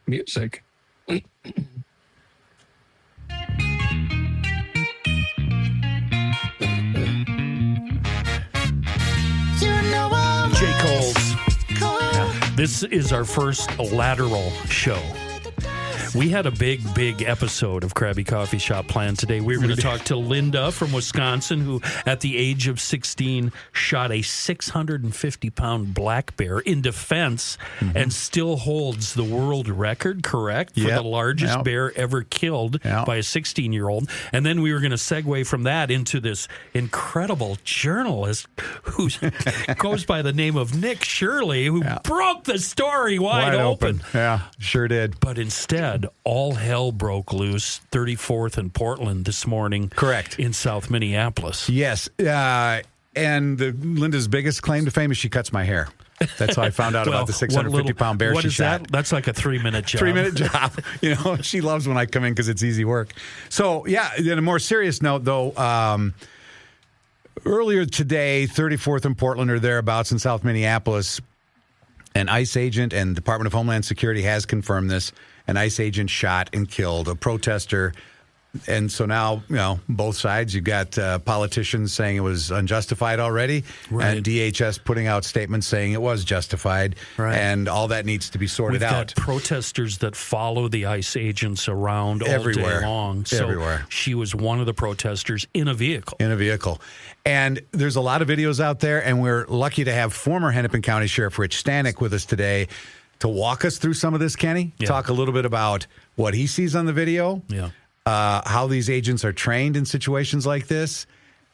music. J. Cole's. Yeah. This is our first lateral show. We had a big episode of Krabby Coffee Shop planned today. We were going to talk to Linda from Wisconsin, who at the age of 16 shot a 650-pound black bear in defense and still holds the world record, correct? For the largest bear ever killed by a 16-year-old. And then we were going to segue from that into this incredible journalist who goes by the name of Nick Shirley, who broke the story wide open. Yeah, sure did. But instead, all hell broke loose, 34th and Portland this morning. Correct. In South Minneapolis. Yes. And Linda's biggest claim to fame is she cuts my hair. That's how I found out about the 650-pound bear she shot. That's like a 3-minute job. 3-minute job. You know, she loves when I come in because it's easy work. So, yeah, on a more serious note, though, earlier today, 34th and Portland or thereabouts in South Minneapolis, an ICE agent and Department of Homeland Security has confirmed this. An ICE agent shot and killed a protester. And so now, you know, both sides, you've got politicians saying it was unjustified already, and DHS putting out statements saying it was justified, and all that needs to be sorted out. We've got protesters that follow the ICE agents around all day long. So she was one of the protesters in a vehicle. And there's a lot of videos out there, and we're lucky to have former Hennepin County Sheriff Rich Stanek with us today to walk us through some of this, Kenny. Talk a little bit about what he sees on the video. How these agents are trained in situations like this,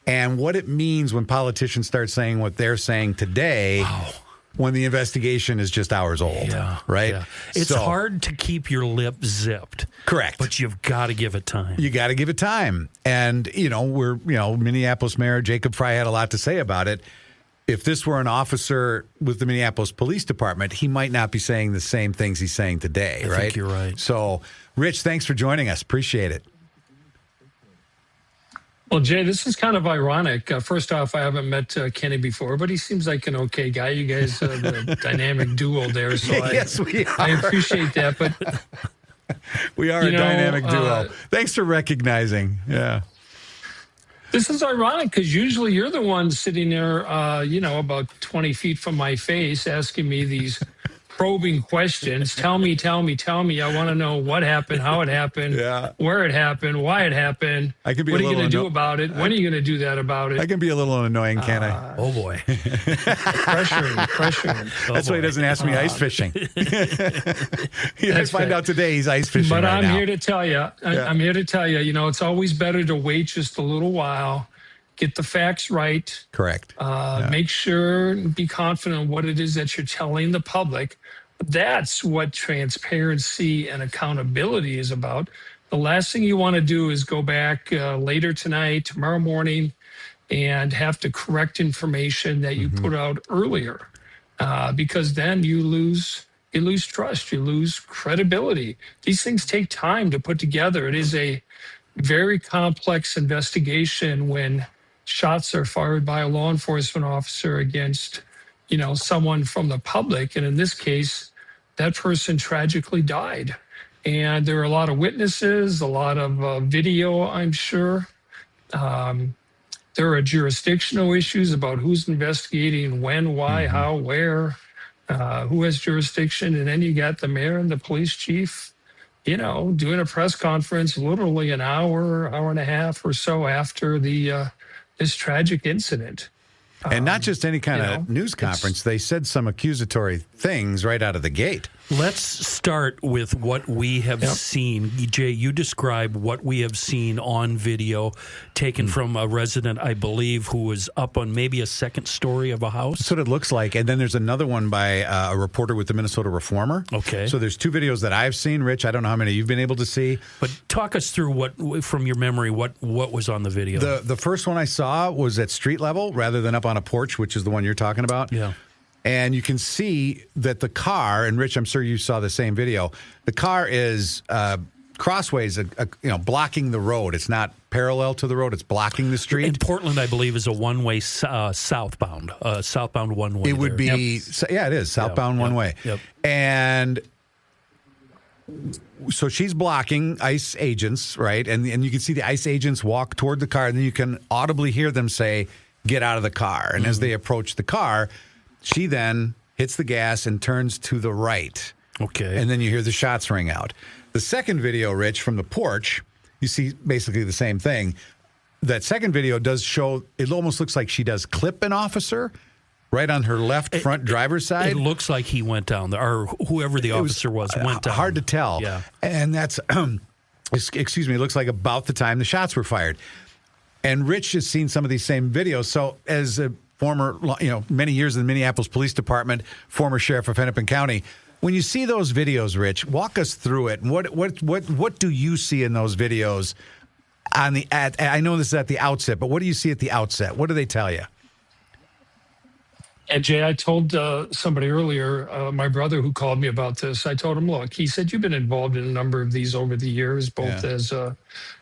and what it means when politicians start saying what they're saying today when the investigation is just hours old, right? It's hard to keep your lip zipped. Correct. But you've got to give it time. You got to give it time. And, Minneapolis Mayor Jacob Frey had a lot to say about it. If this were an officer with the Minneapolis Police Department, he might not be saying the same things he's saying today, right? I think you're right. So, Rich, thanks for joining us. Appreciate it. Well, Jay, this is kind of ironic. First off, I haven't met Kenny before, but he seems like an okay guy. You guys are the dynamic duo there, so yes, we are. I appreciate that. But we are a dynamic duo. Thanks for recognizing. Yeah. This is ironic because usually you're the one sitting there, about 20 feet from my face asking me these probing questions. Tell me. I want to know what happened, how it happened, where it happened, why it happened. What are you going to do about it? When are you going to do that about it? I can be a little annoying, can't I? Oh, boy. Pressuring. That's why he doesn't ask me ice fishing. I find out today he's ice fishing But I'm here to tell you, I'm here to tell you, it's always better to wait just a little while, get the facts right. Correct. Make sure and be confident in what it is that you're telling the public. That's what transparency and accountability is about. The last thing you want to do is go back later tonight, tomorrow morning, and have to correct information that you put out earlier, because then you lose trust, you lose credibility. These things take time to put together. It is a very complex investigation when shots are fired by a law enforcement officer against, someone from the public. And in this case, that person tragically died. And there are a lot of witnesses, a lot of video, I'm sure. There are jurisdictional issues about who's investigating, when, why, how, where, who has jurisdiction. And then you got the mayor and the police chief, doing a press conference literally an hour and a half or so after this tragic incident. And not just any kind of news conference. They said some accusatory things right out of the gate. Let's start with what we have seen. Jay, you describe what we have seen on video taken from a resident, I believe, who was up on maybe a second story of a house. That's what it looks like. And then there's another one by a reporter with the Minnesota Reformer. Okay. So there's two videos that I've seen. Rich, I don't know how many you've been able to see. But talk us through from your memory, what was on the video. The first one I saw was at street level rather than up on a porch, which is the one you're talking about. Yeah. And you can see that the car, and Rich, I'm sure you saw the same video, the car is crossways, blocking the road. It's not parallel to the road. It's blocking the street. In Portland, I believe, is a one-way southbound one-way. It would be, it is, southbound one way. Yep. And So she's blocking ICE agents, right? And you can see the ICE agents walk toward the car, and then you can audibly hear them say, "Get out of the car." And as they approach the car, she then hits the gas and turns to the right. Okay. And then you hear the shots ring out. The second video, Rich, from the porch, you see basically the same thing. That second video does show, it almost looks like she does clip an officer right on her left front driver's side. It looks like he went down there, or whoever the officer was went down. Hard to tell. Yeah. And that's, excuse me, it looks like about the time the shots were fired. And Rich has seen some of these same videos. So as a former, many years in the Minneapolis Police Department, former sheriff of Hennepin County, when you see those videos, Rich, walk us through it. What do you see in those videos? I know this is at the outset, but what do you see at the outset? What do they tell you? And Jay, I told somebody earlier, my brother who called me about this, I told him, look, he said, you've been involved in a number of these over the years, both as a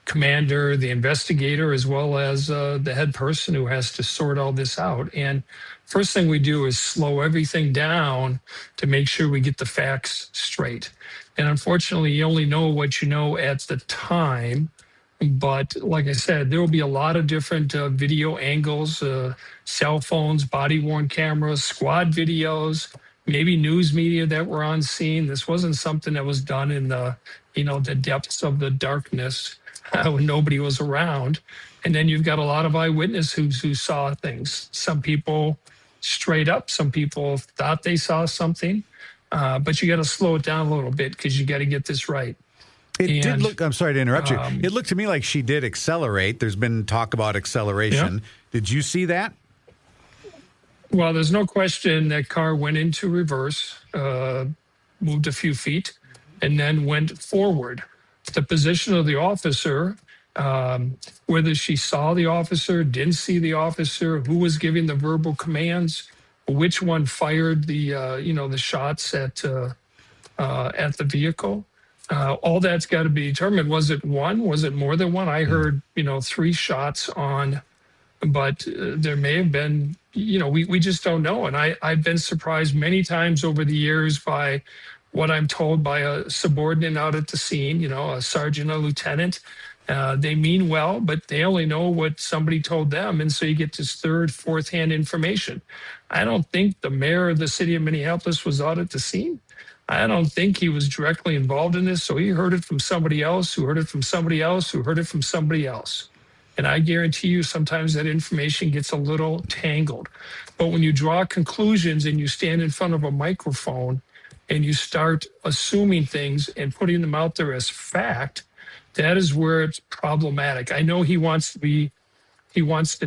commander, the investigator, as well as the head person who has to sort all this out. And first thing we do is slow everything down to make sure we get the facts straight. And unfortunately, you only know what you know at the time. But like I said, there will be a lot of different video angles, cell phones, body-worn cameras, squad videos, maybe news media that were on scene. This wasn't something that was done in the, the depths of the darkness when nobody was around. And then you've got a lot of eyewitnesses who saw things. Some people straight up, some people thought they saw something, but you got to slow it down a little bit because you got to get this right. It did look, I'm sorry to interrupt you. It looked to me like she did accelerate. There's been talk about acceleration. Yeah. Did you see that? Well, there's no question that car went into reverse, moved a few feet, and then went forward. The position of the officer, whether she saw the officer, didn't see the officer, who was giving the verbal commands, which one fired the, the shots at the vehicle. All that's got to be determined. Was it one? Was it more than one? I heard, 3 shots on, but there may have been, we just don't know. And I've been surprised many times over the years by what I'm told by a subordinate out at the scene, a sergeant, a lieutenant. They mean well, but they only know what somebody told them. And so you get this third, fourth-hand information. I don't think the mayor of the city of Minneapolis was out at the scene. I don't think he was directly involved in this. So he heard it from somebody else, who heard it from somebody else, who heard it from somebody else. And I guarantee you sometimes that information gets a little tangled. But when you draw conclusions and you stand in front of a microphone and you start assuming things and putting them out there as fact, that is where it's problematic. I know he wants to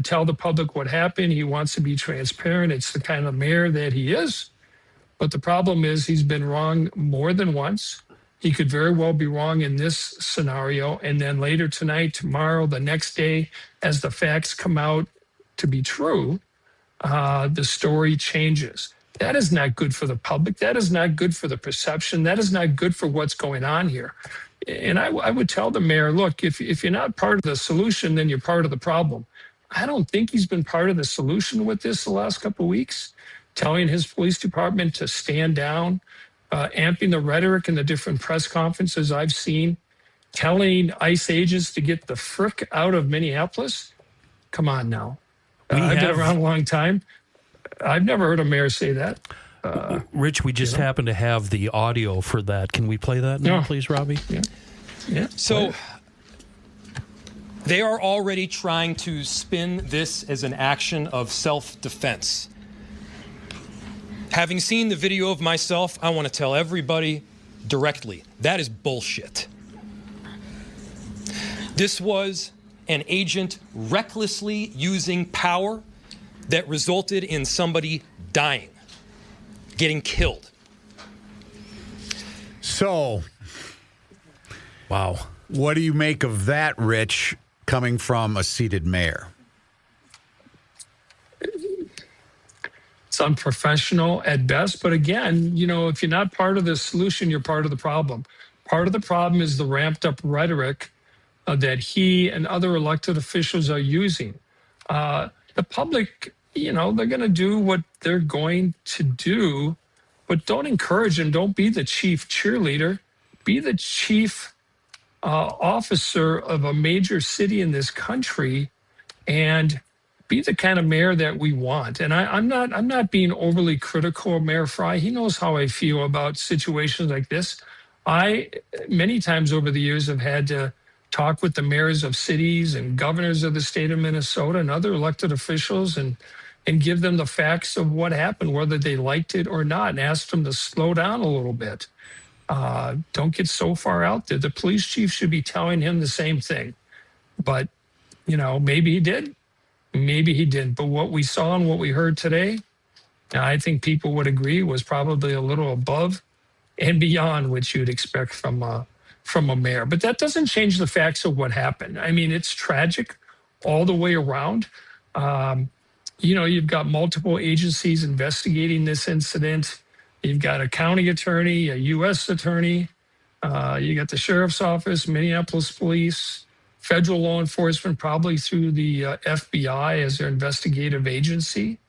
tell the public what happened. He wants to be transparent. It's the kind of mayor that he is. But the problem is he's been wrong more than once. He could very well be wrong in this scenario. And then later tonight, tomorrow, the next day, as the facts come out to be true, the story changes. That is not good for the public. That is not good for the perception. That is not good for what's going on here. And I would tell the mayor, look, if you're not part of the solution, then you're part of the problem. I don't think he's been part of the solution with this the last couple of weeks. Telling his police department to stand down, amping the rhetoric in the different press conferences I've seen, telling ICE agents to get the frick out of Minneapolis. Come on now. I've been around a long time. I've never heard a mayor say that. Rich, we just happen to have the audio for that. Can we play that now, please, Robbie? Yeah. So they are already trying to spin this as an action of self-defense. Having seen the video of myself, I want to tell everybody directly, that is bullshit. This was an agent recklessly using power that resulted in somebody dying, getting killed. So, wow. What do you make of that, Rich, coming from a seated mayor? It's unprofessional at best. But again, if you're not part of the solution, you're part of the problem. Part of the problem is the ramped up rhetoric that he and other elected officials are using. The public, they're going to do what they're going to do, but don't encourage and don't be the chief cheerleader. be the chief officer of a major city in this country and be the kind of mayor that we want. And I'm not being overly critical of Mayor Frey. He knows how I feel about situations like this. I, many times over the years, have had to talk with the mayors of cities and governors of the state of Minnesota and other elected officials and give them the facts of what happened, whether they liked it or not, and ask them to slow down a little bit. Don't get so far out there. The police chief should be telling him the same thing. But, maybe he did, maybe he didn't. But what we saw and what we heard today, I think people would agree was probably a little above and beyond what you'd expect from a mayor. But that doesn't change the facts of what happened. I mean, it's tragic all the way around. You've got multiple agencies investigating this incident. You've got a county attorney, a U.S. attorney. You got the sheriff's office, Minneapolis police, federal law enforcement, probably through the FBI as their investigative agency.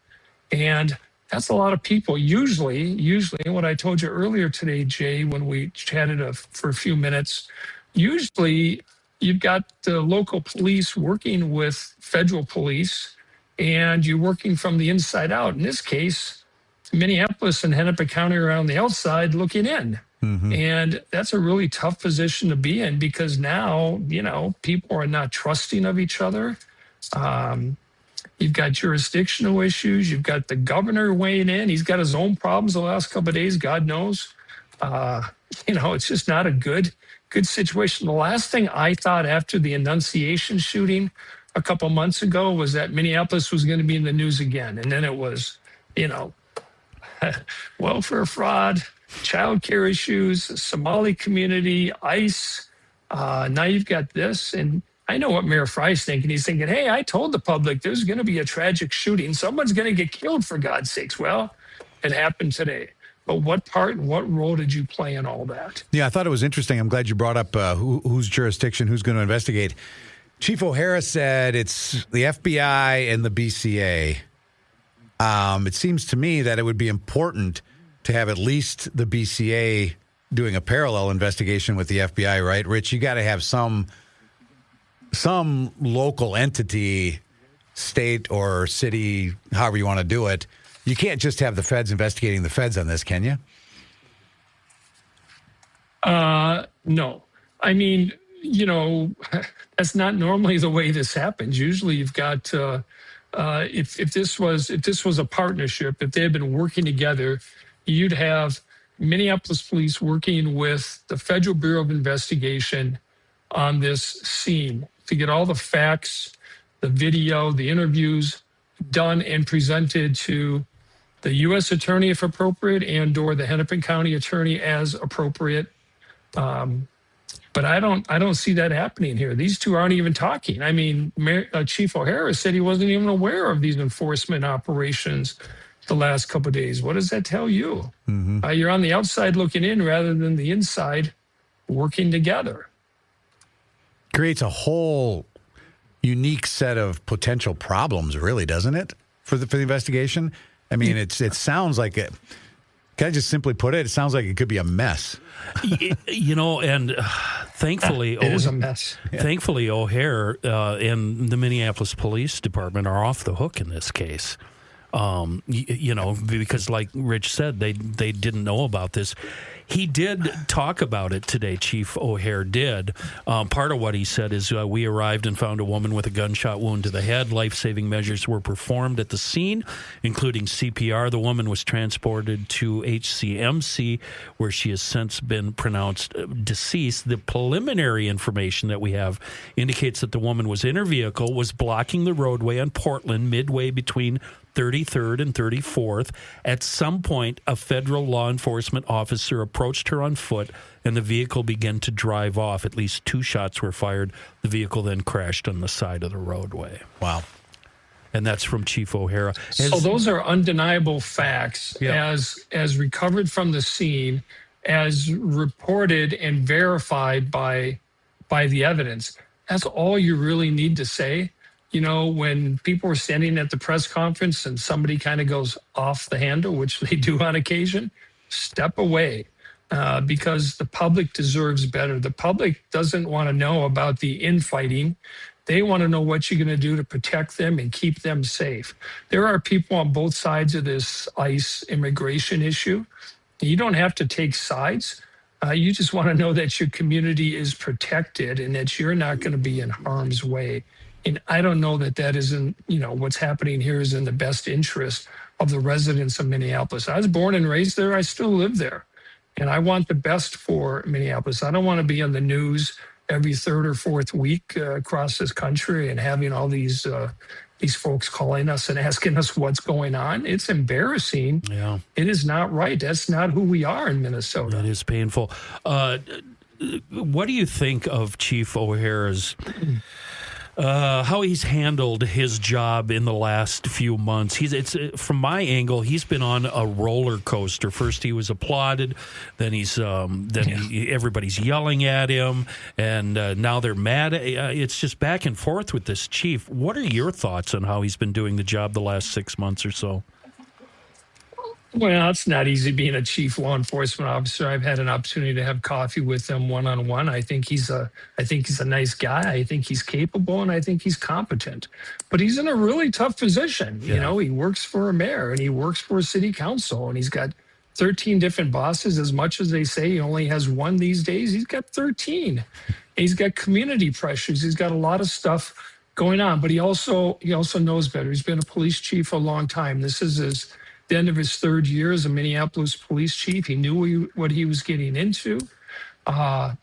And that's a lot of people. Usually, what I told you earlier today, Jay, when we chatted for a few minutes, usually you've got the local police working with federal police and you're working from the inside out. In this case, Minneapolis and Hennepin County are on the outside looking in. Mm-hmm. And that's a really tough position to be in because now, people are not trusting of each other. You've got jurisdictional issues. You've got the governor weighing in. He's got his own problems the last couple of days, God knows. It's just not a good situation. The last thing I thought after the Annunciation shooting a couple months ago was that Minneapolis was going to be in the news again. And then it was, welfare fraud, child care issues, Somali community, ICE. Now you've got this. And I know what Mayor Frey's thinking. He's thinking, hey, I told the public there's going to be a tragic shooting. Someone's going to get killed, for God's sakes. Well, it happened today. But what part and what role did you play in all that? Yeah, I thought it was interesting. I'm glad you brought up whose jurisdiction, who's going to investigate. Chief O'Hara said it's the FBI and the BCA. It seems to me that it would be important to have at least the BCA doing a parallel investigation with the FBI, right? Rich, you got to have some local entity, state or city, however you want to do it. You can't just have the feds investigating the feds on this, can you? No. I mean, that's not normally the way this happens. Usually you've got, if this was a partnership, if they had been working together, you'd have Minneapolis police working with the Federal Bureau of Investigation on this scene to get all the facts, the video, the interviews done and presented to the U.S. attorney if appropriate and or the Hennepin County attorney as appropriate. But I don't see that happening here. These two aren't even talking. I mean, Chief O'Hara said he wasn't even aware of these enforcement operations the last couple of days. What does that tell you? Mm-hmm. You're on the outside looking in rather than the inside working together. Creates a whole unique set of potential problems, really, doesn't it, for the investigation? I mean, it sounds like it. Can I just simply put it? It sounds like it could be a mess. And thankfly, it is a mess. Yeah. Thankfully, O'Hare and the Minneapolis Police Department are off the hook in this case. Because like Rich said, they didn't know about this. He did talk about it today, Chief O'Hare did. Part of what he said is we arrived and found a woman with a gunshot wound to the head. Life-saving measures were performed at the scene, including CPR. The woman was transported to HCMC, where she has since been pronounced deceased. The preliminary information that we have indicates that the woman was in her vehicle, was blocking the roadway on Portland, midway between 33rd and 34th. At some point, a federal law enforcement officer approached her on foot, and the vehicle began to drive off. At least 2 shots were fired. The vehicle then crashed on the side of the roadway. Wow. And that's from Chief O'Hara. So those are undeniable facts as recovered from the scene, as reported and verified by the evidence. That's all you really need to say. When people are standing at the press conference and somebody kind of goes off the handle, which they do on occasion, step away. because the public deserves better. The public doesn't want to know about the infighting. They want to know what you're going to do to protect them and keep them safe. There are people on both sides of this ICE immigration issue. You don't have to take sides. You just want to know that your community is protected and that you're not going to be in harm's way. And I don't know that isn't, what's happening here is in the best interest of the residents of Minneapolis. I was born and raised there. I still live there. And I want the best for Minneapolis. I don't want to be on the news every third or fourth week across this country and having all these folks calling us and asking us what's going on. It's embarrassing. Yeah. It is not right. That's not who we are in Minnesota. That is painful. What do you think of Chief O'Hara's how he's handled his job in the last few months? From my angle, he's been on a roller coaster. First, he was applauded, then everybody's yelling at him, and now they're mad. It's just back and forth with this chief. What are your thoughts on how he's been doing the job the last 6 months or so? Well, it's not easy being a chief law enforcement officer. I've had an opportunity to have coffee with him one-on-one. I think he's a nice guy. I think he's capable, and I think he's competent. But he's in a really tough position. Yeah. He works for a mayor, and he works for a city council, and he's got 13 different bosses. As much as they say he only has one these days, he's got 13. He's got community pressures. He's got a lot of stuff going on. But he also knows better. He's been a police chief for a long time. This is the end of his third year as a Minneapolis police chief. He knew what he was getting into. I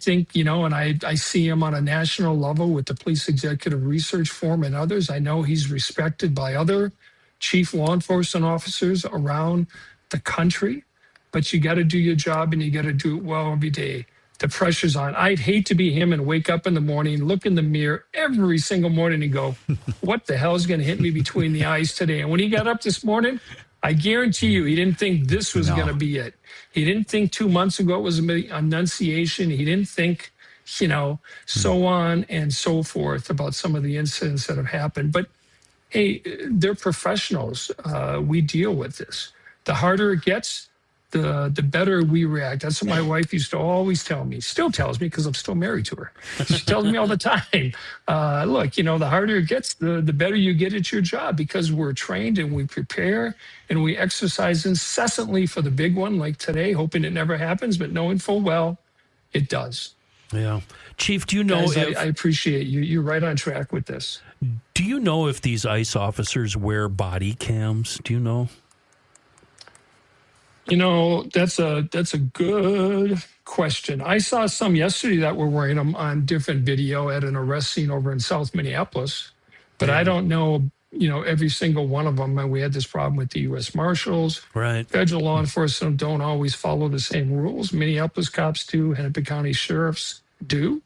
think, and I see him on a national level with the Police Executive Research Forum and others. I know he's respected by other chief law enforcement officers around the country, but you got to do your job and you got to do it well every day. The pressure's on. I'd hate to be him and wake up in the morning, look in the mirror every single morning and go, what the hell is going to hit me between the eyes today? And when he got up this morning, I guarantee you he didn't think this was going to be it. He didn't think 2 months ago it was an annunciation. He didn't think, so on and so forth about some of the incidents that have happened. But, hey, they're professionals. We deal with this. The harder it gets, the better we react. That's what my wife used to always tell me, still tells me because I'm still married to her. She tells me all the time, look, the harder it gets, the better you get at your job because we're trained and we prepare and we exercise incessantly for the big one like today, hoping it never happens, but knowing full well it does. Yeah. Chief, do you know Guys, I appreciate you. You're right on track with this. Do you know if these ICE officers wear body cams? Do you know? That's a good question. I saw some yesterday that were wearing them on different video at an arrest scene over in South Minneapolis, but I don't know, every single one of them. And we had this problem with the U.S. Marshals. Right. Federal law enforcement don't always follow the same rules. Minneapolis cops do. Hennepin County sheriffs do.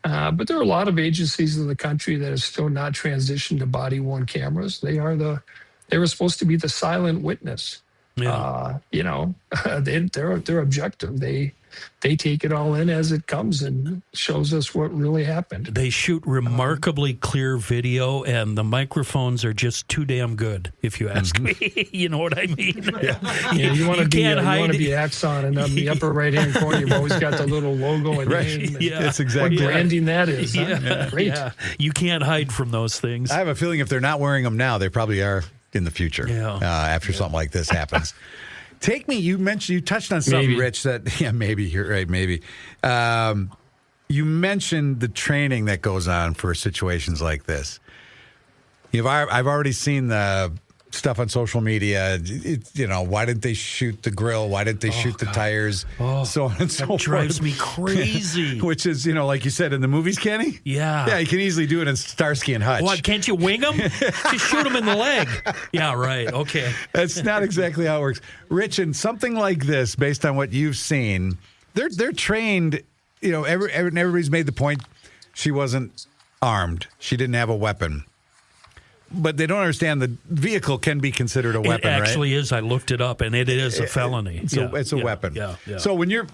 But there are a lot of agencies in the country that have still not transitioned to body-worn cameras. They were supposed to be the silent witness. Yeah. They're objective. They take it all in as it comes and shows us what really happened. They shoot remarkably clear video, and the microphones are just too damn good, if you ask me. You know what I mean? You want to be Axon, and on the upper right-hand corner, you've always got the little logo and name. Yeah, that's exactly what branding that is. Yeah. Huh? Great. Yeah. You can't hide from those things. I have a feeling if they're not wearing them now, they probably are in the future after something like this happens. You touched on something, maybe. Rich, maybe, you're right, maybe. You mentioned the training that goes on for situations like this. I've already seen the stuff on social media. Why didn't they shoot the grill? Why didn't they shoot the tires? So on and so forth. That drives me crazy. Which is, like you said in the movies, Kenny? Yeah. Yeah, you can easily do it in Starsky and Hutch. What, can't you wing them? Just shoot them in the leg. Yeah, right. Okay. That's not exactly how it works. Rich, in something like this, based on what you've seen, they're trained, everybody's made the point she wasn't armed. She didn't have a weapon. But they don't understand the vehicle can be considered a weapon, right? It actually is. I looked it up, and it is a felony. It's a weapon. Yeah. So when you're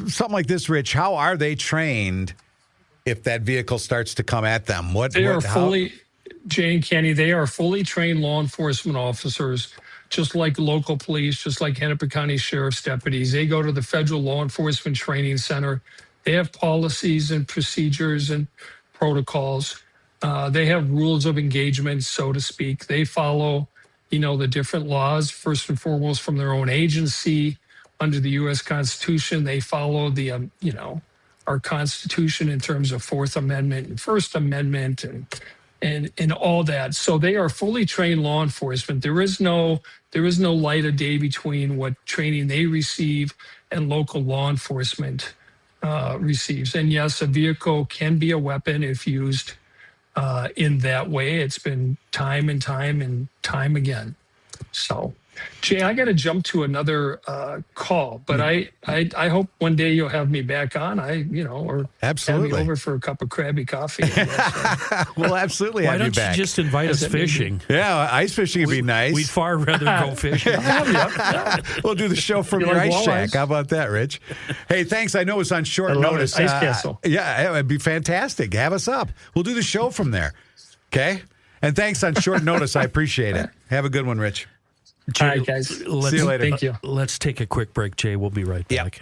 something like this, Rich, how are they trained if that vehicle starts to come at them? Jay and Kenny, they are fully trained law enforcement officers. just like local police, just like Hennepin County Sheriff's deputies. They go to the Federal Law Enforcement Training Center. They have policies and procedures and protocols. They have rules of engagement, so to speak. They follow, the different laws, first and foremost, from their own agency under the U.S. Constitution. They follow the, our Constitution in terms of Fourth Amendment and First Amendment and all that. So they are fully trained law enforcement. There is no light of day between what training they receive and local law enforcement receives. And yes, a vehicle can be a weapon if used in that way. It's been time and time again. So, Jay, I got to jump to another call, but I hope one day you'll have me back on. Or absolutely have me over for a cup of CRABBY coffee. We'll absolutely Why have you don't back. you just invite us fishing? Yeah, ice fishing would be nice. We'd far rather go fishing. We'll do the show from You your like ice shack. walleyes? How about that, Rich? Hey, thanks. I know it's on short notice. Ice Castle. Yeah, it would be fantastic. Have us up. We'll do the show from there. Okay? And thanks on short notice. I appreciate it. Have a good one, Rich. All right, guys. See you later. Thank you. Let's take a quick break, Jay. We'll be right back.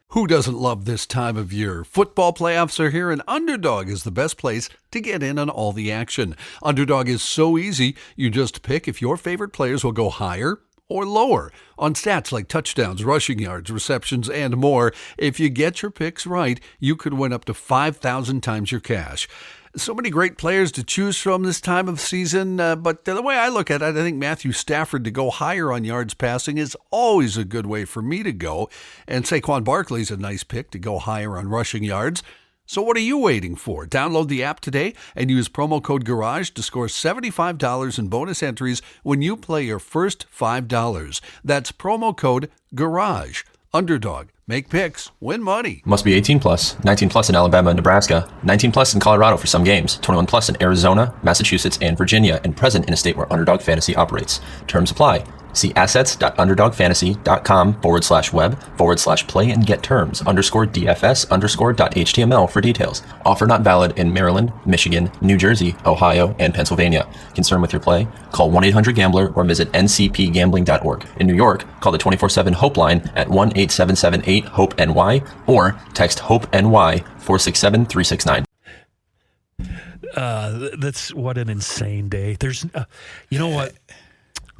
Who doesn't love this time of year? Football playoffs are here, and Underdog is the best place to get in on all the action. Underdog is so easy, you just pick if your favorite players will go higher or lower on stats like touchdowns, rushing yards, receptions, and more. If you get your picks right, you could win up to 5,000 times your cash. So many great players to choose from this time of season, but the way I look at it, I think Matthew Stafford to go higher on yards passing is always a good way for me to go, and Saquon Barkley's a nice pick to go higher on rushing yards. So what are you waiting for? Download the app today and use promo code GARAGE to score $75 in bonus entries when you play your first $5. That's promo code GARAGE. Underdog. Make picks. Win money. Must be 18 plus, 19 plus in Alabama and Nebraska, 19 plus in Colorado for some games, 21 plus in Arizona, Massachusetts, and Virginia, and present in a state where Underdog Fantasy operates. Terms apply. See assets.underdogfantasy.com/web/play and get terms _DFS_.html for details. Offer not valid in Maryland, Michigan, New Jersey, Ohio, and Pennsylvania. Concerned with your play? Call 1-800-GAMBLER or visit ncpgambling.org. In New York, call the 24/7 Hope line at 1-877-8-HOPE-NY or text HOPE-NY 467-369. That's what an insane day. There's, you know what?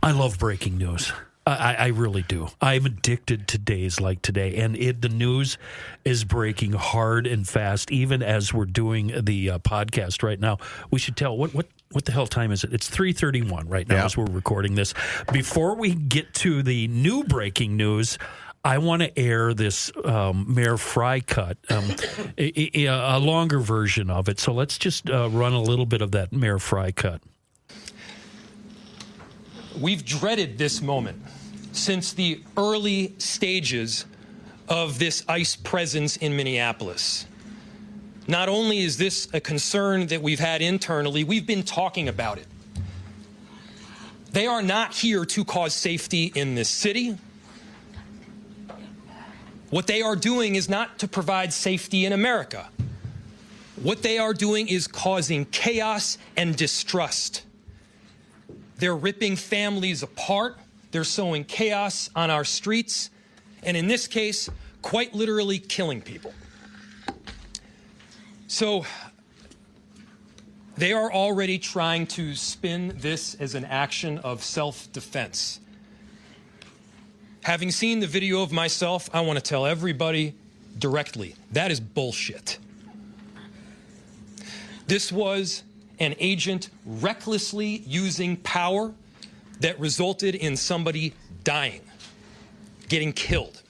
I love breaking news. I really do. I'm addicted to days like today, and the news is breaking hard and fast. Even as we're doing the podcast right now, we should tell what the hell time is it? It's 3:31 right now as we're recording this. Before we get to the new breaking news, I want to air this Mayor Frey cut, a longer version of it. So let's just run a little bit of that Mayor Frey cut. We've dreaded this moment since the early stages of this ICE presence in Minneapolis. Not only is this a concern that we've had internally, we've been talking about it. They are not here to cause safety in this city. What they are doing is not to provide safety in America. What they are doing is causing chaos and distrust. They're ripping families apart. They're sowing chaos on our streets. And in this case, quite literally killing people. So they are already trying to spin this as an action of self-defense. Having seen the video of myself, I want to tell everybody directly, that is bullshit. This was an agent recklessly using power that resulted in somebody dying, getting killed.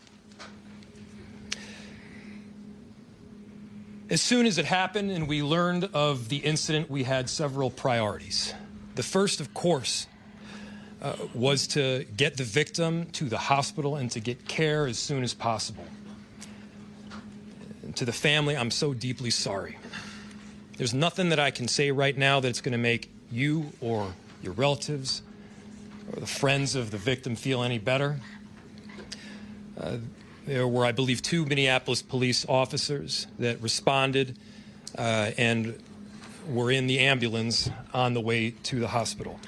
As soon as it happened and we learned of the incident, we had several priorities. The first, of course, was to get the victim to the hospital and to get care as soon as possible. And to the family, I'm so deeply sorry. There's nothing that I can say right now that's going to make you or your relatives or the friends of the victim feel any better. There were, I believe, 2 Minneapolis police officers that responded and were in the ambulance on the way to the hospital.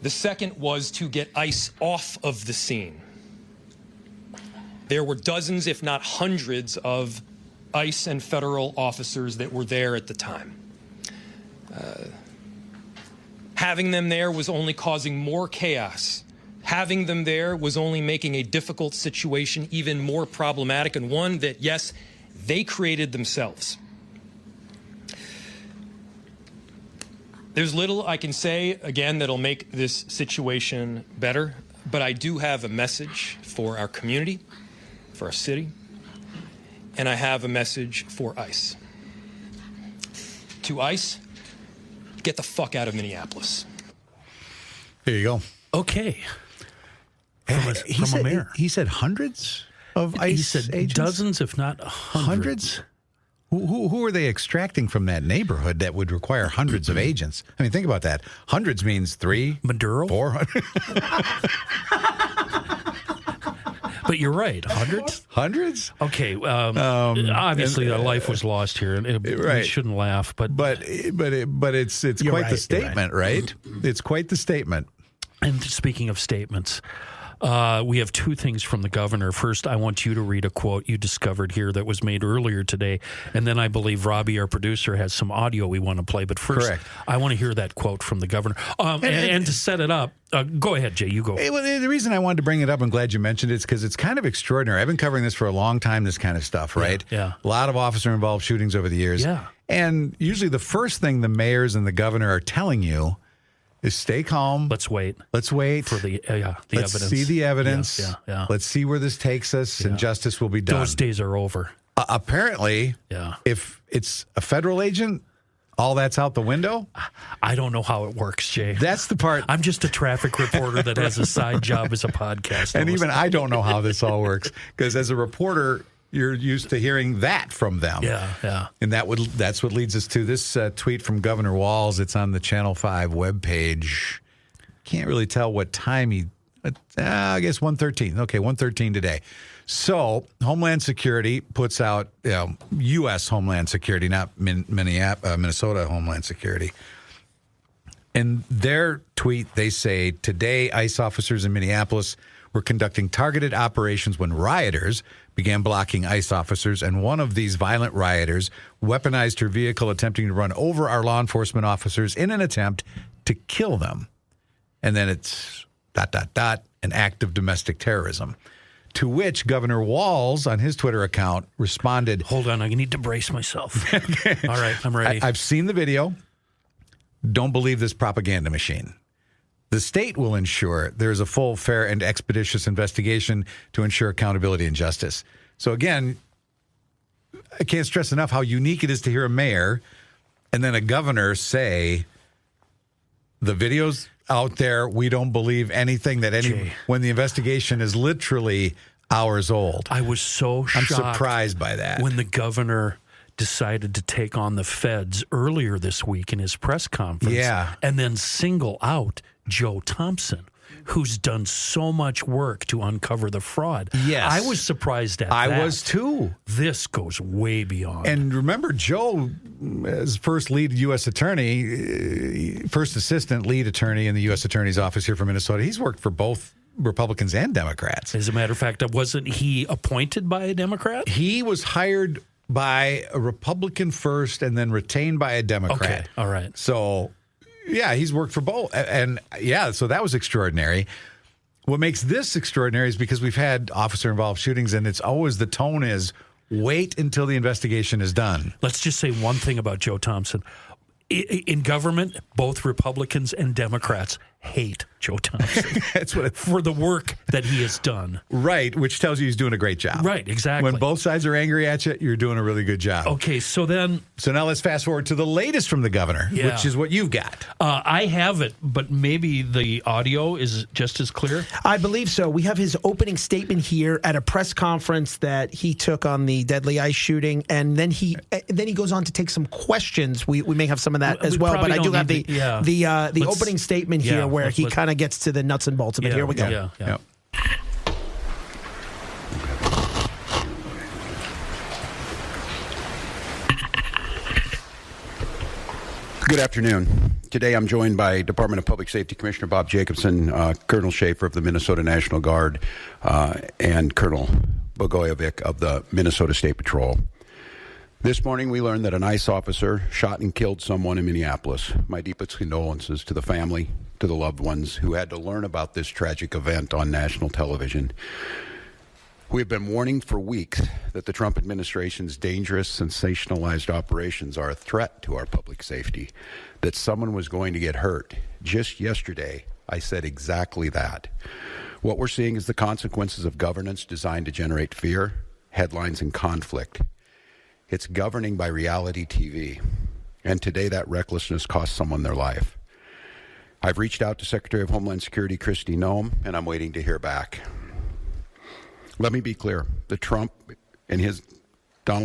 The second was to get ICE off of the scene. There were dozens, if not hundreds, of ICE and federal officers that were there at the time. Having them there was only causing more chaos. Having them there was only making a difficult situation even more problematic, and one that, yes, they created themselves. There's little I can say, again, that'll make this situation better, but I do have a message for our community, for our city, and I have a message for ICE. To ICE, get the fuck out of Minneapolis. There you go. Okay. He From a mayor. He said hundreds of ICE He said agents? dozens, if not hundreds. Who are they extracting from that neighborhood that would require hundreds of agents? I mean, think about that. Hundreds means 3, Maduro? 400. But you're right. Hundreds? Hundreds? Okay. Obviously, a life was lost here, and we right. shouldn't laugh. But it's You're quite right, the statement, right? It's quite the statement. And speaking of statements, we have two things from the governor. First, I want you to read a quote you discovered here that was made earlier today. And then I believe Robbie, our producer, has some audio we want to play. But first, Correct. I want to hear that quote from the governor. And to set it up, go ahead, Jay, you go. The reason I wanted to bring it up, I'm glad you mentioned it, is because it's kind of extraordinary. I've been covering this for a long time, this kind of stuff, right? Yeah. A lot of officer-involved shootings over the years. Yeah. And usually the first thing the mayors and the governor are telling you is stay calm. Let's wait. Let's wait For the Let's evidence. see the evidence. Yeah. Let's see where this takes us, and justice will be done. Those days are over. Apparently, if it's a federal agent, all that's out the window. I don't know how it works, Jay. That's the part. I'm just a traffic reporter that has a side job as a podcast. And even I don't know how this all works, because as a reporter, you're used to hearing that from them. Yeah. And that's what leads us to this tweet from Governor Walz. It's on the Channel 5 webpage. Can't really tell what time I guess 1:13. Okay, 1:13 today. So Homeland Security puts out, U.S. Homeland Security, not Minnesota Homeland Security. In their tweet, they say, today, ICE officers in Minneapolis were conducting targeted operations when rioters began blocking ICE officers, and one of these violent rioters weaponized her vehicle, attempting to run over our law enforcement officers in an attempt to kill them. And then it's ... an act of domestic terrorism. To which Governor Walz, on his Twitter account, responded... Hold on, I need to brace myself. All right, I'm ready. I've seen the video. Don't believe this propaganda machine. The state will ensure there is a full, fair, and expeditious investigation to ensure accountability and justice. So again, I can't stress enough how unique it is to hear a mayor and then a governor say, the video's out there, we don't believe anything when the investigation is literally hours old. I was so shocked. I'm surprised by that. When the governor decided to take on the feds earlier this week in his press conference. Yeah. And then single out Joe Thompson, who's done so much work to uncover the fraud. Yes. I was surprised at that. I was too. This goes way beyond. And remember, Joe, as first lead U.S. attorney, first assistant lead attorney in the U.S. Attorney's Office here for Minnesota, he's worked for both Republicans and Democrats. As a matter of fact, wasn't he appointed by a Democrat? He was hired by a Republican first and then retained by a Democrat. Okay, all right. So, yeah, he's worked for both. And, so that was extraordinary. What makes this extraordinary is because we've had officer-involved shootings, and it's always the tone is, wait until the investigation is done. Let's just say one thing about Joe Thompson. In government, both Republicans and Democrats hate Joe Thompson. That's what for the work that he has done. Right, which tells you he's doing a great job. Right, exactly. When both sides are angry at you, you're doing a really good job. Okay, so now let's fast forward to the latest from the governor, which is what you've got. I have it, but maybe the audio is just as clear? I believe so. We have his opening statement here at a press conference that he took on the deadly ICE shooting, and then he goes on to take some questions. We may have some of that as well, but I do have the opening statement here where he kind of gets to the nuts and bolts of it. Here we go. Yeah. Good afternoon. Today I'm joined by Department of Public Safety Commissioner Bob Jacobson, Colonel Schaefer of the Minnesota National Guard, and Colonel Bogojevic of the Minnesota State Patrol. This morning we learned that an ICE officer shot and killed someone in Minneapolis. My deepest condolences to the family, to the loved ones who had to learn about this tragic event on national television. We have been warning for weeks that the Trump administration's dangerous, sensationalized operations are a threat to our public safety, that someone was going to get hurt. Just yesterday, I said exactly that. What we're seeing is the consequences of governance designed to generate fear, headlines, and conflict. It's governing by reality TV, and today that recklessness cost someone their life. I've reached out to Secretary of Homeland Security Kristi Noem, and I'm waiting to hear back. Let me be clear. Donald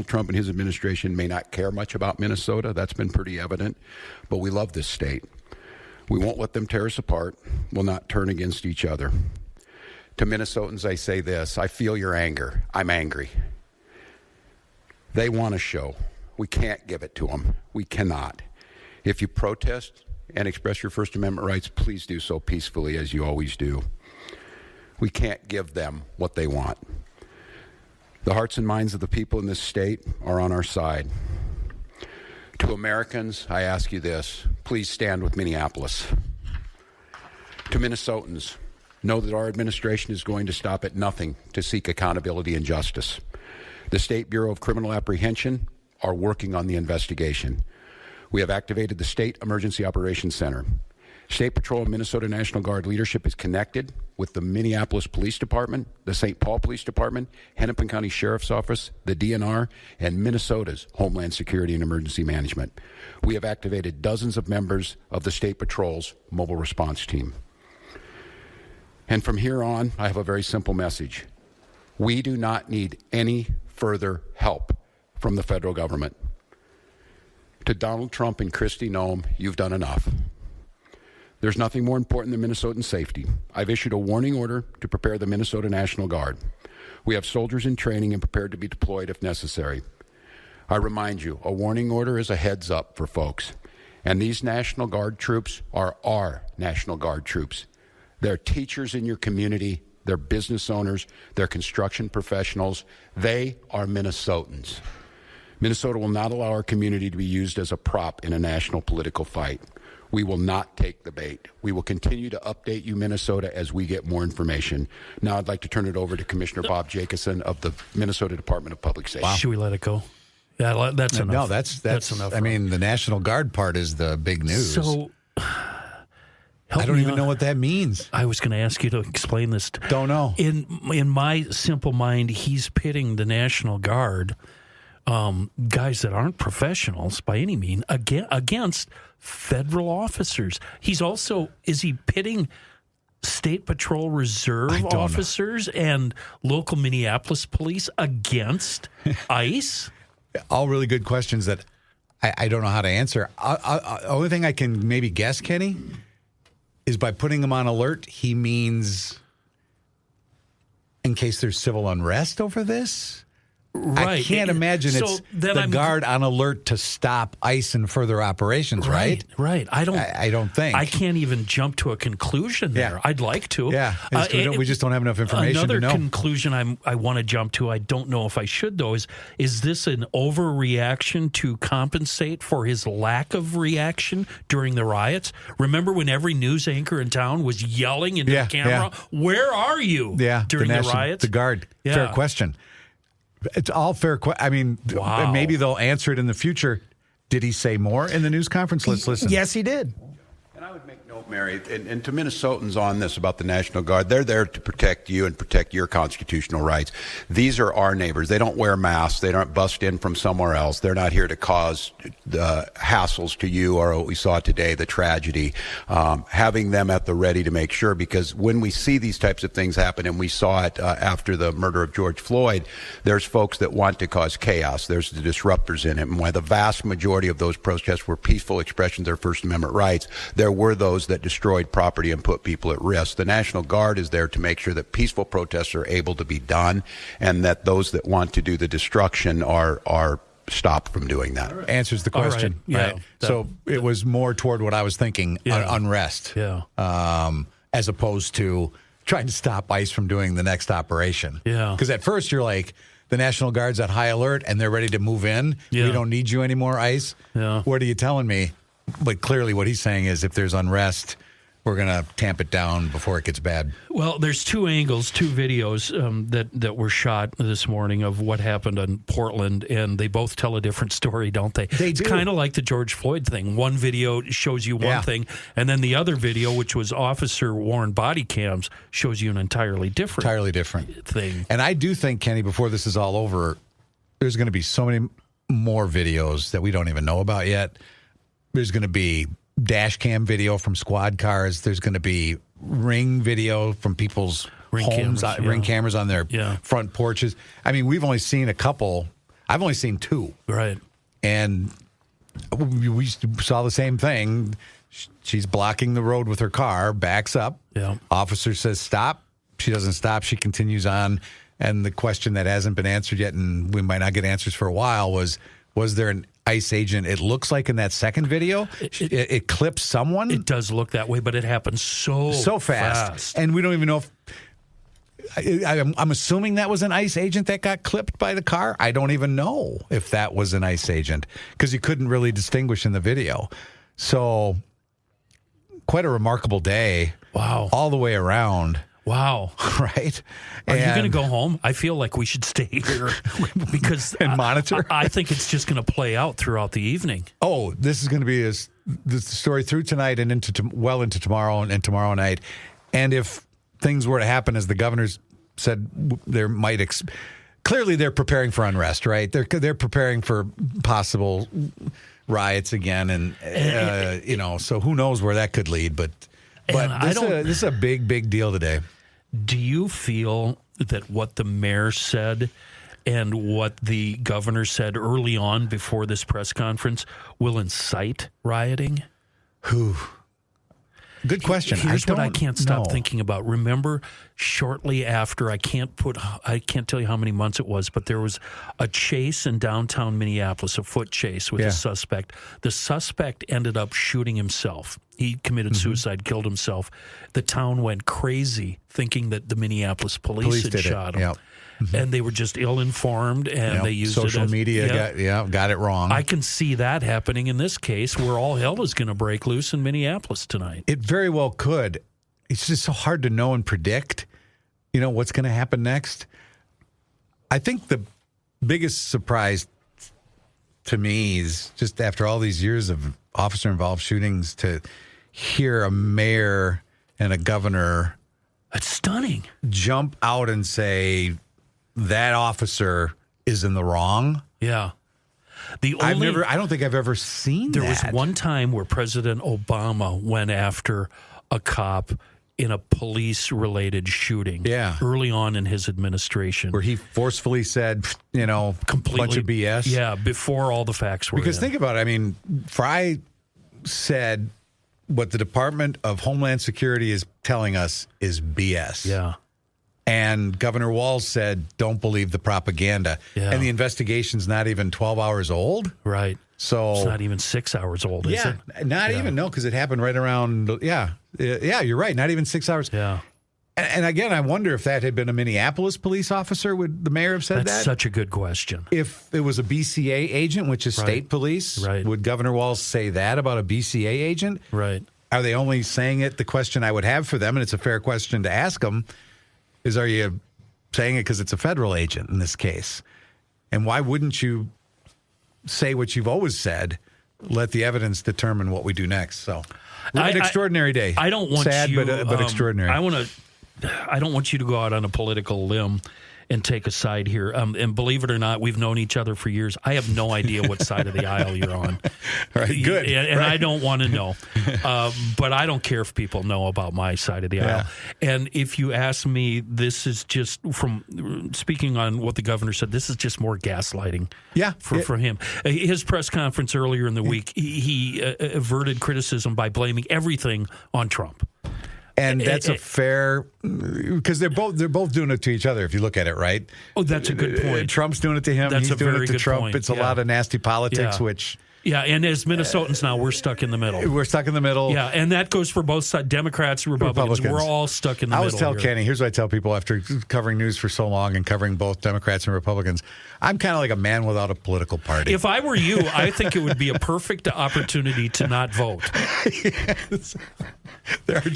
Trump and his administration may not care much about Minnesota. That's been pretty evident. But we love this state. We won't let them tear us apart. We'll not turn against each other. To Minnesotans, I say this. I feel your anger. I'm angry. They want a show. We can't give it to them. We cannot. If you protest and express your First Amendment rights, please do so peacefully, as you always do. We can't give them what they want. The hearts and minds of the people in this state are on our side. To Americans, I ask you this. Please stand with Minneapolis. To Minnesotans, know that our administration is going to stop at nothing to seek accountability and justice. The State Bureau of Criminal Apprehension are working on the investigation. We have activated the State Emergency Operations Center. State Patrol and Minnesota National Guard leadership is connected with the Minneapolis Police Department, the St. Paul Police Department, Hennepin County Sheriff's Office, the DNR, and Minnesota's Homeland Security and Emergency Management. We have activated dozens of members of the State Patrol's mobile response team. And from here on, I have a very simple message. We do not need any further help from the federal government. To Donald Trump and Kristi Noem, you've done enough. There's nothing more important than Minnesotan safety. I've issued a warning order to prepare the Minnesota National Guard. We have soldiers in training and prepared to be deployed if necessary. I remind you, a warning order is a heads up for folks. And these National Guard troops are our National Guard troops. They're teachers in your community. They're business owners. They're construction professionals. They are Minnesotans. Minnesota will not allow our community to be used as a prop in a national political fight. We will not take the bait. We will continue to update you, Minnesota, as we get more information. Now I'd like to turn it over to Commissioner Bob Jacobson of the Minnesota Department of Public Safety. Wow. Should we let it go? Yeah, that's enough. No, that's enough. I mean, the National Guard part is the big news. So, I don't even know what that means. I was going to ask you to explain this. Don't know. In my simple mind, he's pitting the National Guard, guys that aren't professionals by any means, against federal officers. Is he pitting State Patrol Reserve officers and local Minneapolis police against ICE? All really good questions that I don't know how to answer. Only thing I can maybe guess, Kenny, is by putting them on alert, he means in case there's civil unrest over this? Right. I can't imagine it's the Guard on alert to stop ICE and further operations, right? Right. I don't think. I can't even jump to a conclusion there. Yeah. I'd like to. Yeah. We just don't have enough information to know. Another conclusion I want to jump to, I don't know if I should, though, is this an overreaction to compensate for his lack of reaction during the riots? Remember when every news anchor in town was yelling into the camera, "Where are you?" during the riots? The Guard. Yeah. Fair question. It's all fair. I mean, maybe they'll answer it in the future. Did he say more in the news conference? Let's listen. Yes, he did. And I would make note, Mary, and to Minnesotans on this about the National Guard, they're there to protect you and protect your constitutional rights. These are our neighbors. They don't wear masks. They don't bust in from somewhere else. They're not here to cause hassles to you or what we saw today, the tragedy. Having them at the ready to make sure, because when we see these types of things happen, and we saw it after the murder of George Floyd, there's folks that want to cause chaos. There's the disruptors in it. And while the vast majority of those protests were peaceful expressions of their First Amendment rights, there were those that destroyed property and put people at risk. The National Guard is there to make sure that peaceful protests are able to be done, and that those that want to do the destruction are stop from doing that. Answers the question. All right. Yeah. Right? So it was more toward what I was thinking, unrest. Yeah. As opposed to trying to stop ICE from doing the next operation. Yeah. Because at first you're like, the National Guard's at high alert and they're ready to move in. Yeah. We don't need you anymore, ICE. Yeah. What are you telling me? But clearly what he's saying is if there's unrest, we're going to tamp it down before it gets bad. Well, there's two angles, two videos that were shot this morning of what happened in Portland, and they both tell a different story, don't they? It's kind of like the George Floyd thing. One video shows you one thing, and then the other video, which was officer-worn body cams, shows you an entirely different thing. And I do think, Kenny, before this is all over, there's going to be so many more videos that we don't even know about yet. There's going to be dash cam video from squad cars. There's going to be ring video from people's homes, ring cameras on their front porches. I mean, we've only seen a couple. I've only seen two. Right. And we saw the same thing. She's blocking the road with her car, backs up. Yeah. Officer says stop. She doesn't stop. She continues on. And the question that hasn't been answered yet, and we might not get answers for a while, was there an ICE agent? It looks like in that second video, it clips someone. It does look that way, but it happens so fast. And we don't even know if... I'm assuming that was an ICE agent that got clipped by the car. I don't even know if that was an ICE agent because you couldn't really distinguish in the video. So, quite a remarkable day. Wow. All the way around. Wow. Right? Are you going to go home? I feel like we should stay here because and monitor. I think it's just going to play out throughout the evening. Oh, this is going to be the story through tonight and into tomorrow and tomorrow night. And if things were to happen as the governors said, there might clearly they're preparing for unrest, right? They're preparing for possible riots again, and so who knows where that could lead, but this is a big deal today. Do you feel that what the mayor said and what the governor said early on before this press conference will incite rioting? Good question. Here's what I can't stop thinking about. Remember, shortly after, I can't tell you how many months it was, but there was a chase in downtown Minneapolis, a foot chase with a suspect. The suspect ended up shooting himself. He committed suicide, killed himself. The town went crazy thinking that the Minneapolis police had shot him. Yep. And they were just ill-informed, and they used social media got it wrong. I can see that happening in this case where all hell is going to break loose in Minneapolis tonight. It very well could. It's just so hard to know and predict, what's going to happen next. I think the biggest surprise to me is just after all these years of officer-involved shootings to hear a mayor and a governor... That's stunning. Jump out and say... that officer is in the wrong. Yeah. I don't think I've ever seen that. There was one time where President Obama went after a cop in a police-related shooting. Yeah. Early on in his administration. Where he forcefully said, completely bunch of BS. Yeah, before all the facts were Because think about it. I mean, Frey said what the Department of Homeland Security is telling us is BS. Yeah. And Governor Walz said, don't believe the propaganda. Yeah. And the investigation's not even 12 hours old. Right. So it's not even 6 hours old, is it? Not even, no, because it happened right around, Yeah, you're right. Not even 6 hours. Yeah. And again, I wonder if that had been a Minneapolis police officer, would the mayor have said that? That's such a good question. If it was a BCA agent, which is state police, would Governor Walz say that about a BCA agent? Right. Are they only saying it? The question I would have for them, and it's a fair question to ask them, is are you saying it because it's a federal agent in this case? And why wouldn't you say what you've always said, let the evidence determine what we do next? So an extraordinary day. I don't want sad, but extraordinary. I don't want you to go out on a political limb and take a side here. And believe it or not, we've known each other for years. I have no idea what side of the aisle you're on. Right, good. And I don't want to know. But I don't care if people know about my side of the aisle. And if you ask me, this is just from speaking on what the governor said, this is just more gaslighting for him. His press conference earlier in the week, he averted criticism by blaming everything on Trump. And that's a fair, because they're both doing it to each other. If you look at it, right? Oh, that's a good point. Trump's doing it to him. That's He's a doing very it to good Trump. point. It's a lot of nasty politics, which. Yeah, and as Minnesotans now, we're stuck in the middle. We're stuck in the middle. Yeah, and that goes for both sides, Democrats and Republicans. We're all stuck in the middle. I always tell Kenny, here's what I tell people after covering news for so long and covering both Democrats and Republicans. I'm kind of like a man without a political party. If I were you, I think it would be a perfect opportunity to not vote. Yes. There are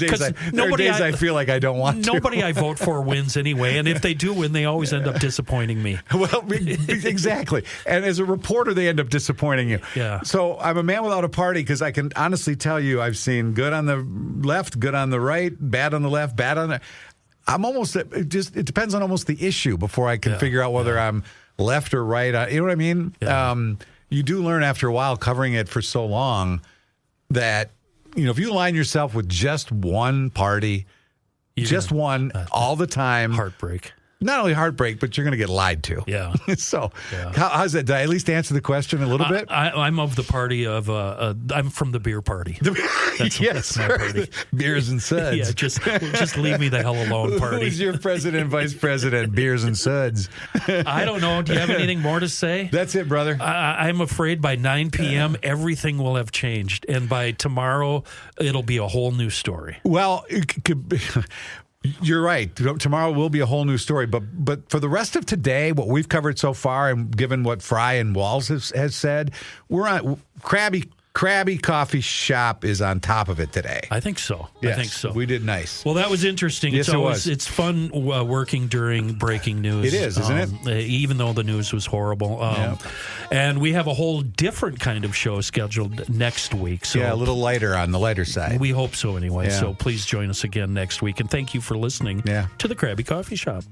days I feel like I don't want to. Nobody I vote for wins anyway, and if they do win, they always end up disappointing me. Well, exactly. And as a reporter, they end up disappointing you. Yeah. So I'm a man without a party because I can honestly tell you I've seen good on the left, good on the right, bad on the left, bad on the... it depends on almost the issue before I can figure out whether I'm left or right. You know what I mean? Yeah. You do learn after a while covering it for so long that, if you align yourself with just one party, one all the time. Heartbreak. Not only heartbreak, but you're going to get lied to. Yeah. So how's that? Did I at least answer the question a little bit? I'm of the party of, I'm from the beer party. That's my party. Beers and suds. Yeah, just leave me the hell alone party. Who's your president, vice president? Beers and suds. I don't know. Do you have anything more to say? That's it, brother. I'm afraid by 9 p.m. everything will have changed. And by tomorrow, it'll be a whole new story. Well, it could be... You're right. Tomorrow will be a whole new story. But for the rest of today, what we've covered so far, and given what Frey and Walz has said, we're on CRABBY Coffee Shop is on top of it today. I think so. Yes, I think so. We did nice. Well, that was interesting. Yes, it was. It's fun working during breaking news. It is, isn't it? Even though the news was horrible. And we have a whole different kind of show scheduled next week. So a little lighter on the lighter side. We hope so anyway. Yeah. So please join us again next week. And thank you for listening to the CRABBY Coffee Shop.